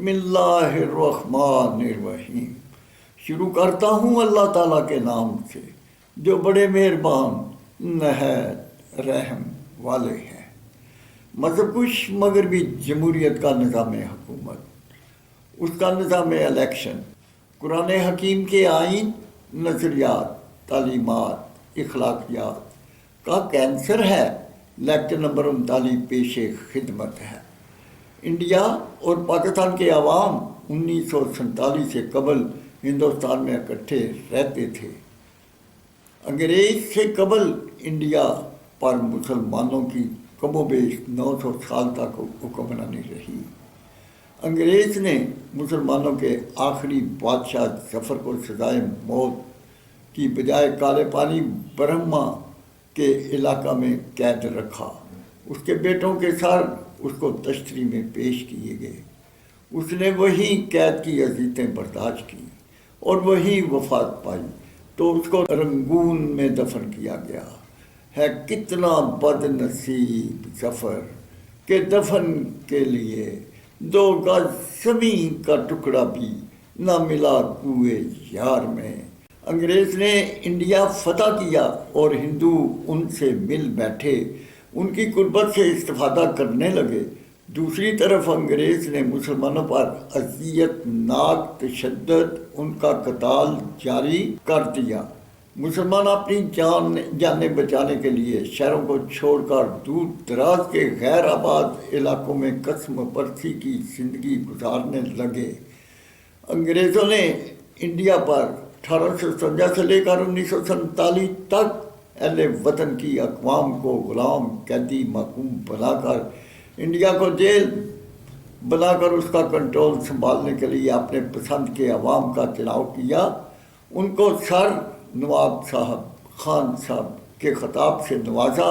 بسم اللہ الرحمن الرحیم۔ شروع کرتا ہوں اللہ تعالیٰ کے نام سے جو بڑے مہربان نہایت رحم والے ہیں۔ مذہب کش مغربی جمہوریت کا نظام حکومت، اس کا نظام الیکشن، قرآن حکیم کے آئین، نظریات، تعلیمات، اخلاقیات کا کینسر ہے۔ لیکچر نمبر 39 پیش خدمت ہے۔ انڈیا اور پاکستان کے عوام 1947 سے قبل ہندوستان میں اکٹھے رہتے تھے۔ انگریز سے قبل انڈیا پر مسلمانوں کی کم و بیش 900 سال تک حکمرانی رہی۔ انگریز نے مسلمانوں کے آخری بادشاہ ظفر کو سزائے موت کی بجائے کالے پانی برہما کے علاقہ میں قید رکھا۔ اس کے بیٹوں کے سر اس کو تشتری میں پیش کیے گئے۔ اس نے وہی قید کی اذیتیں برداشت کی اور وہی وفات پائی تو اس کو رنگون میں دفن کیا گیا۔ ہے کتنا بد نصیب ظفر کہ دفن کے لیے 2 گز زمین کا ٹکڑا بھی نہ ملا کوئے یار میں۔ انگریز نے انڈیا فتح کیا اور ہندو ان سے مل بیٹھے، ان کی قربت سے استفادہ کرنے لگے۔ دوسری طرف انگریز نے مسلمانوں پر اذیت ناک تشدد، ان کا قتال جاری کر دیا۔ مسلمان اپنی جانیں بچانے کے لیے شہروں کو چھوڑ کر دور دراز کے غیر آباد علاقوں میں قسم پرسی کی زندگی گزارنے لگے۔ انگریزوں نے انڈیا پر 1857 سے لے کر 1947 تک اہل وطن کی اقوام کو غلام، قیدی، محکوم بنا کر انڈیا کو جیل بنا کر اس کا کنٹرول سنبھالنے کے لیے اپنے پسند کے عوام کا چناؤ کیا۔ ان کو سر نواب صاحب، خان صاحب کے خطاب سے نوازا،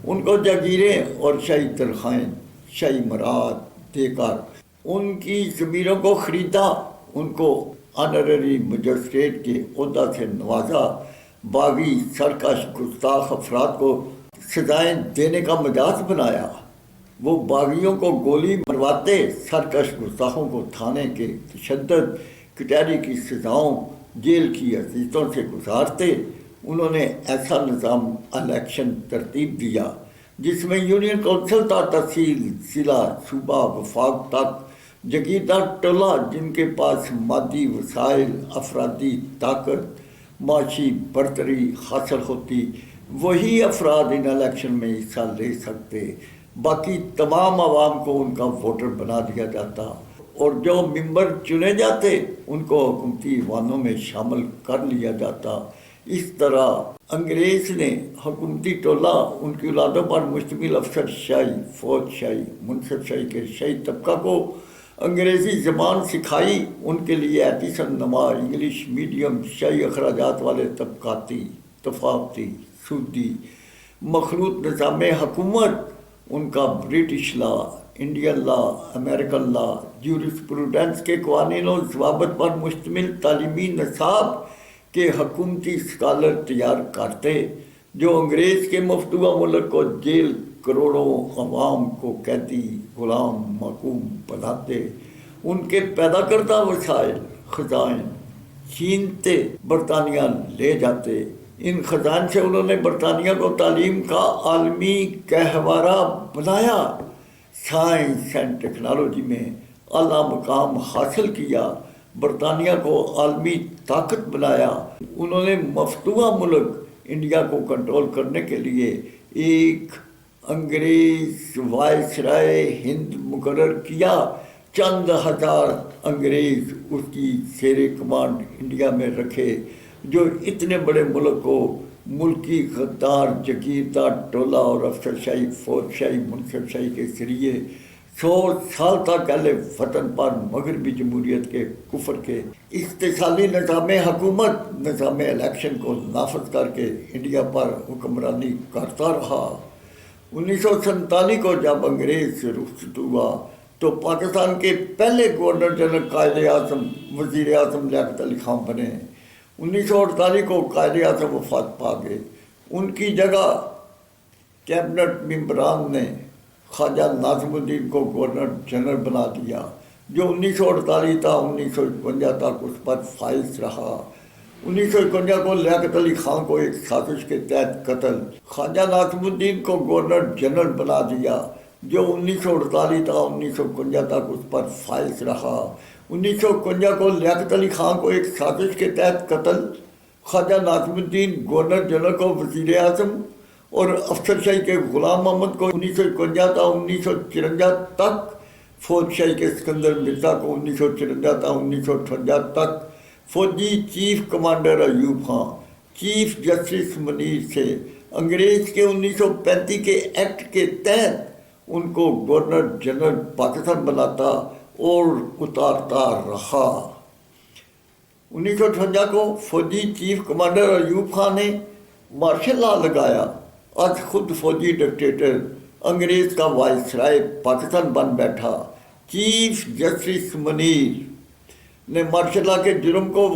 ان کو جاگیریں اور شاہی تنخواہیں، شاہی مراد دے کر ان کی ضمیروں کو خریدا، ان کو آنرری مجسٹریٹ کے عہدہ سے نوازا۔ باغی، سرکش، گستاخ افراد کو سزائیں دینے کا مجاز بنایا۔ وہ باغیوں کو گولی مرواتے، سرکش گستاخوں کو تھانے کے تشدد، کچہری کی سزاؤں، جیل کی اذیتوں سے گزارتے۔ انہوں نے ایسا نظام الیکشن ترتیب دیا جس میں یونین کونسل تا تحصیل، ضلع، صوبہ، وفاق تک جگیردار ٹولہ جن کے پاس مادی وسائل، افرادی طاقت، معاشی برتری حاصل ہوتی، وہی افراد ان الیکشن میں حصہ لے سکتے۔ باقی تمام عوام کو ان کا ووٹر بنا دیا جاتا اور جو ممبر چنے جاتے ان کو حکومتی ایوانوں میں شامل کر لیا جاتا۔ اس طرح انگریز نے حکومتی ٹولہ، ان کی اولادوں پر مشتمل افسر شاہی، فوج شاہی، منصب شاہی کے شاہی طبقہ کو انگریزی زبان سکھائی۔ ان کے لیے ایڈیشن نما، انگلش میڈیم، شاہی اخراجات والے طبقاتی، تفاوتی، سودی، مخلوط نظام حکومت، ان کا British law, Indian law, American لا، جیورسپروڈنس کے قوانین و ضوابط پر مشتمل تعلیمی نصاب کے حکومتی اسکالر تیار کرتے جو انگریز کے مفتوحہ ملک کو جیل، کروڑوں عوام کو قیدی، غلام، محکوم بناتے۔ ان کے پیدا کردہ وسائل، خزائن چھینتے برطانیہ لے جاتے۔ ان خزائن سے انہوں نے برطانیہ کو تعلیم کا عالمی گہوارہ بنایا، سائنس اینڈ ٹیکنالوجی میں اعلیٰ مقام حاصل کیا، برطانیہ کو عالمی طاقت بنایا۔ انہوں نے مفتوحہ ملک انڈیا کو کنٹرول کرنے کے لیے ایک انگریز وائسرائے ہند مقرر کیا۔ چند ہزار انگریز اس کی زیر کمانڈ انڈیا میں رکھے جو اتنے بڑے ملک کو ملکی غدار، جگیردار ٹولہ اور افسر شاہی، فوج شاہی، منصب شاہی کے ذریعے 100 سال تک اہل وطن پر مغربی جمہوریت کے کفر کے استحصالی نظام حکومت، نظام الیکشن کو نافذ کر کے انڈیا پر حکمرانی کرتا رہا۔ 1947 کو جب انگریز سے رخصت ہوا تو پاکستان کے پہلے گورنر جنرل قائد اعظم وزیر اعظم لیاقت علی خان بنے۔ 1948 کو قائد اعظم وفات پا گئے۔ ان کی جگہ کیبنٹ ممبران نے خواجہ ناظم الدین کو گورنر جنرل بنا دیا۔ جو 1948 تا 1951 تک اس پر فائز رہا۔ 1951 کو لیاقت علی خان کو ایک سازش کے تحت قتل، خواجہ ناظم الدین کو گورنر جنرل بنا دیا، جو 1948 تا 1951 تک اس پر فائز رہا۔ 1951 کو لیاقت علی خان کو ایک سازش کے تحت قتل، خواجہ ناظم الدین گورنر جنرل کو وزیر اعظم اور افسر شاہی کے غلام محمد کو 1951 تا 1954 تک، فوج شاہی کے سکندر مرزا کو 1954 تا 1958 تک، فوجی chief commander Ayub Khan, chief justice Munir سے انگریز کے 1935 کے ایکٹ کے تحت ان کو گورنر جنرل پاکستان بناتا اور اتارتا رہا۔ 1958 کو فوجی چیف کمانڈر ایوب خان نے مارشل لا لگایا۔ آج خود فوجی ڈکٹیٹر انگریز کا وائسرائے پاکستان بن بیٹھا۔ چیف جسٹس منیر نے مارشل لا کے جرم کو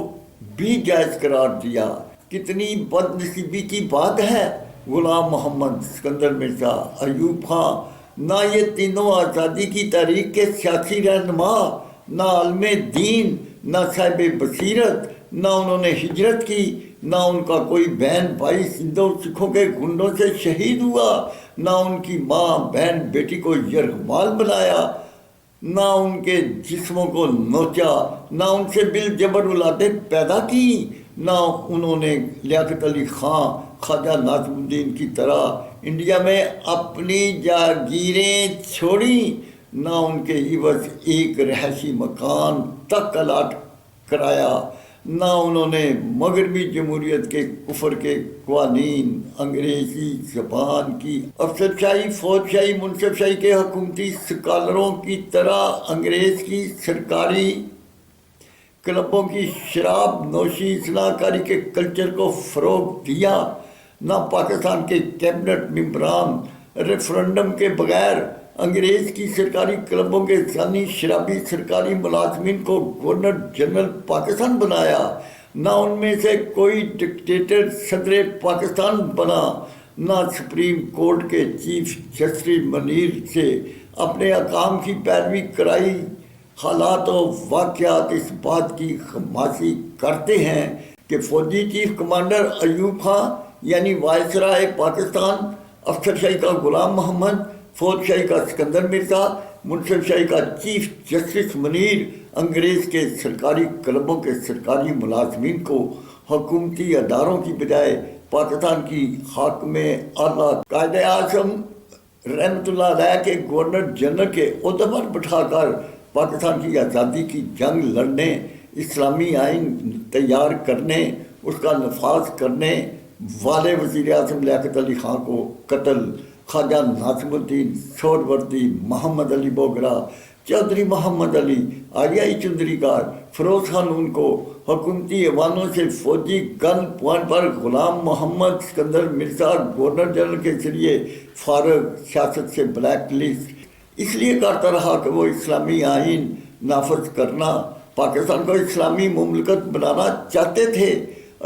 بھی جائز قرار دیا۔ کتنی بد نصیبی کی بات ہے، غلام محمد، سکندر مرزا، ایوب خان، نہ یہ تینوں آزادی کی تحریک کے سیاسی رہنما، نہ عالم دین، نہ صاحب بصیرت، نہ انہوں نے ہجرت کی، نہ ان کا کوئی بہن بھائی ہندو سکھوں کے گنڈوں سے شہید ہوا، نہ ان کی ماں بہن بیٹی کو یرغمال بنایا، نہ ان کے جسموں کو نوچا، نہ ان سے بالجبر اولادیں پیدا کی، نہ انہوں نے لیاقت علی خان، خواجہ ناظم الدین کی طرح انڈیا میں اپنی جاگیریں چھوڑیں، نہ ان کے عوض ایک رہائشی مکان تک الاٹ کرایا، نہ انہوں نے مغربی جمہوریت کے کفر کے قوانین، انگریزی زبان کی افسر شاہی، فوج شاہی، منصف شاہی کے حکومتی سکالروں کی طرح انگریز کی سرکاری کلبوں کی شراب نوشی اصلاح کاری کے کلچر کو فروغ دیا، نہ پاکستان کے کیبنٹ ممبران ریفرنڈم کے بغیر انگریز کی سرکاری کلبوں کے ثانی شرابی سرکاری ملازمین کو گورنر جنرل پاکستان بنایا، نہ ان میں سے کوئی ڈکٹیٹر صدر پاکستان بنا، نہ سپریم کورٹ کے چیف جسٹس منیر سے اپنے احکام کی پیروی کرائی۔ حالات و واقعات اس بات کی خماسی کرتے ہیں کہ فوجی چیف کمانڈر ایوب خان یعنی وائسرائے پاکستان، افسر شاہی کا غلام محمد، فوج شاہی کا سکندر مرزا، منصف شاہی کا چیف جسٹس منیر انگریز کے سرکاری کلبوں کے سرکاری ملازمین کو حکومتی اداروں کی بجائے پاکستان کی حاکم اعلیٰ قائد اعظم رحمۃ اللہ علیہ کے گورنر جنرل کے عہدے پر بٹھا کر پاکستان کی آزادی کی جنگ لڑنے، اسلامی آئین تیار کرنے، اس کا نفاذ کرنے والے وزیر اعظم لیاقت علی خان کو قتل، خواجہ ناظم الدین، سہروردی، محمد علی بوگرا، چودھری محمد علی، آریائی چندریکار، فیروز خان ان کو حکومتی ایوانوں سے فوجی گن پوائنٹ پر غلام محمد سکندر مرزا گورنر جنرل کے ذریعے فارغ، سیاست سے بلیک لسٹ اس لیے کرتا رہا کہ وہ اسلامی آئین نافذ کرنا، پاکستان کو اسلامی مملکت بنانا چاہتے تھے۔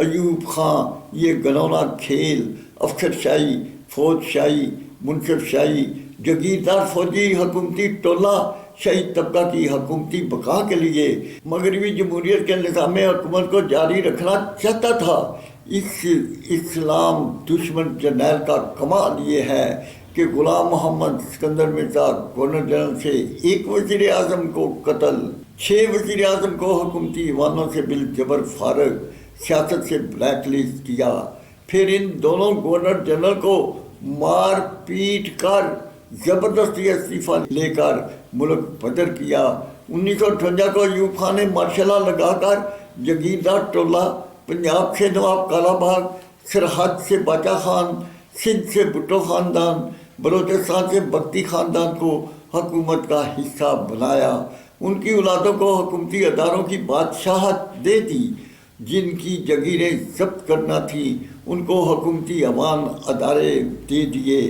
ایوب خان یہ گنونا کھیل افسر شاہی، فوج شاہی، منصف شاہی، جگیردار فوجی حکومتی ٹولہ شاہی طبقہ کی حکومتی بقا کے لیے مغربی جمہوریت کے نظام حکومت کو جاری رکھنا چاہتا تھا۔ اس اسلام دشمن جرنیل کا کمال یہ ہے کہ غلام محمد سکندر مرزا گورنر جنرل سے ایک وزیر اعظم کو قتل، 6 وزیر اعظم کو حکومتی ایوانوں سے بالجبر فارغ، سیاست سے بلیک لسٹ کیا، پھر ان دونوں گورنر جنرل کو مار پیٹ کر زبردستی استعفیٰ لے کر ملک بدر کیا۔ 1958 کو ایوب خان نے مارشل لا لگا کر جگیردار ٹولہ، پنجاب سے نواب کالا باغ، سرحد سے باچا خان، سندھ سے بھٹو خاندان، بلوچستان سے بگٹی خاندان کو حکومت کا حصہ بنایا، ان کی اولادوں کو حکومتی اداروں کی بادشاہت دے دی، جن کی جگیریں ضبط کرنا تھی ان کو حکومتی عوام ادارے دے دیے،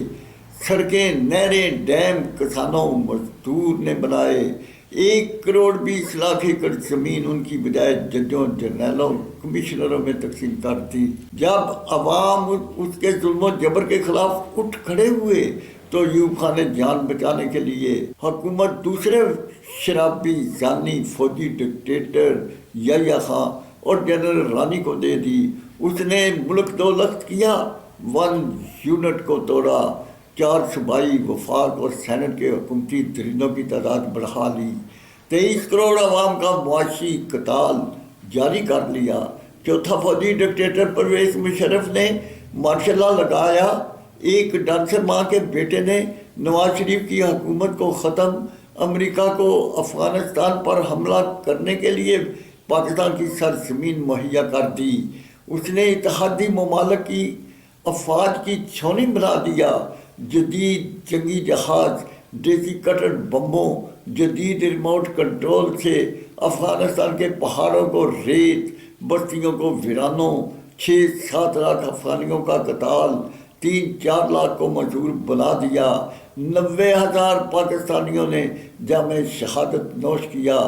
سڑکیں، نہریں، ڈیم کسانوں مزدور نے بنائے، 1 کروڑ 20 لاکھ ایکڑ زمین ان کی بجائے ججوں، جرنیلوں، کمشنروں میں تقسیم کر دی۔ جب عوام اس کے ظلم و جبر کے خلاف اٹھ کھڑے ہوئے تو ایوب خان نے جان بچانے کے لیے حکومت دوسرے شرابی زانی فوجی ڈکٹیٹر یحییٰ خان اور جنرل رانی کو دے دی۔ اس نے ملک دولت کیا، 1 یونٹ کو توڑا، 4 صوبائی وفاق اور سینٹ کے حکومتی درندوں کی تعداد بڑھا لی، 23 کروڑ عوام کا معاشی قتال جاری کر لیا۔ چوتھا فوجی ڈکٹیٹر پرویز مشرف نے مارشل لا لگایا۔ ایک ڈانسر ماں کے بیٹے نے نواز شریف کی حکومت کو ختم، امریکہ کو افغانستان پر حملہ کرنے کے لیے پاکستان کی سرزمین مہیا کر دی۔ اس نے اتحادی ممالک کی افواج کی چھاؤنی بنا دیا۔ جدید جنگی جہاز، دیسی کٹر بمبوں، جدید ریموٹ کنٹرول سے افغانستان کے پہاڑوں کو ریت، بستیوں کو ویرانوں، 6-7 لاکھ افغانیوں کا قتال، 3-4 لاکھ کو مجبور بنا دیا۔ 90,000 پاکستانیوں نے جام شہادت نوش کیا۔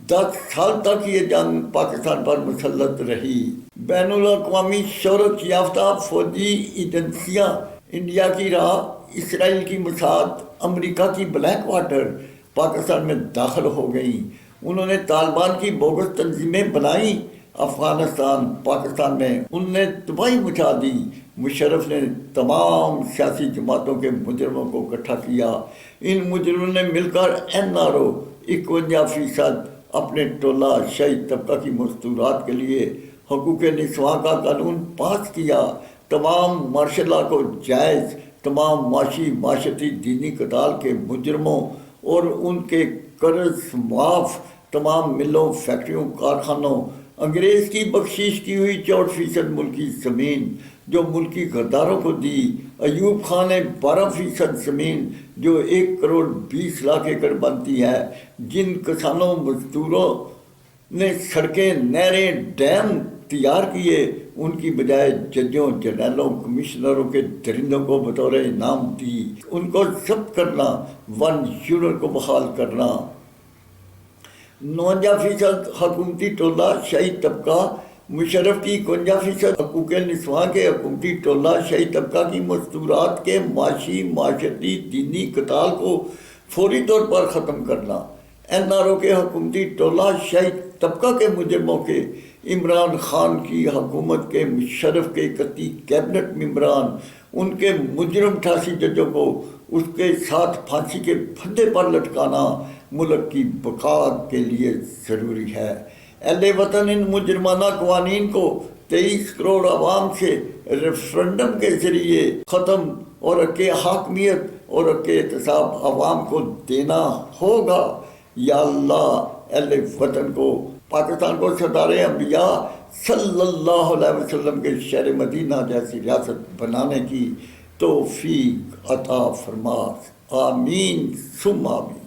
10 سال تک یہ جنگ پاکستان پر مسلط رہی۔ بین الاقوامی شہرت یافتہ فوجی ایجنسیاں انڈیا کی راہ، اسرائیل کی موساد، امریکہ کی بلیک واٹر پاکستان میں داخل ہو گئیں۔ انہوں نے طالبان کی بوگس تنظیمیں بنائیں افغانستان پاکستان میں، ان نے تباہی مچا دی۔ مشرف نے تمام سیاسی جماعتوں کے مجرموں کو اکٹھا کیا۔ ان مجرموں نے مل کر NRO 51% اپنے ٹولہ شاہی طبقہ کی مستورات کے لیے حقوق نسواں کا قانون پاس کیا۔ تمام مارشل لا کو جائز، تمام معاشی، معاشرتی، دینی قتال کے مجرموں اور ان کے قرض معاف، تمام ملوں، فیکٹریوں، کارخانوں، انگریز کی بخشش کی ہوئی 64% ملکی زمین جو ملکی غداروں کو دی۔ ایوب خان نے 12% زمین جو 1 کروڑ 20 لاکھ ایکڑ بنتی ہے، جن کسانوں مزدوروں نے سڑکیں، نہریں، ڈیم تیار کیے، ان کی بجائے ججوں، جرنیلوں، کمشنروں کے درندوں کو بطور انعام دی۔ ان کو ضبط کرنا، 1 یونٹ کو بحال کرنا۔ 49% حکومتی ٹولہ شاہی طبقہ، مشرف کی 51% حقوق نسواں کے حکومتی ٹولہ شاہی طبقہ کی مستورات کے معاشی، معاشرتی، دینی قتال کو فوری طور پر ختم کرنا۔ NRO کے حکومتی ٹولہ شاہی طبقہ کے مجرموں کے، عمران خان کی حکومت کے، مشرف کے 31 کیبنٹ ممبران، ان کے مجرم 88 ججوں کو اس کے ساتھ پھانسی کے پھندے پر لٹکانا ملک کی بقا کے لیے ضروری ہے۔ اہل وطن ان مجرمانہ قوانین کو 23 کروڑ عوام سے ریفرنڈم کے ذریعے ختم اور حق حاکمیت اور حق احتساب عوام کو دینا ہوگا۔ یا اللہ اہل وطن کو، پاکستان کو سردار انبیاء صلی اللہ علیہ وسلم کے شہر مدینہ جیسی ریاست بنانے کی توفیق عطا فرما۔ آمین ثم آمین۔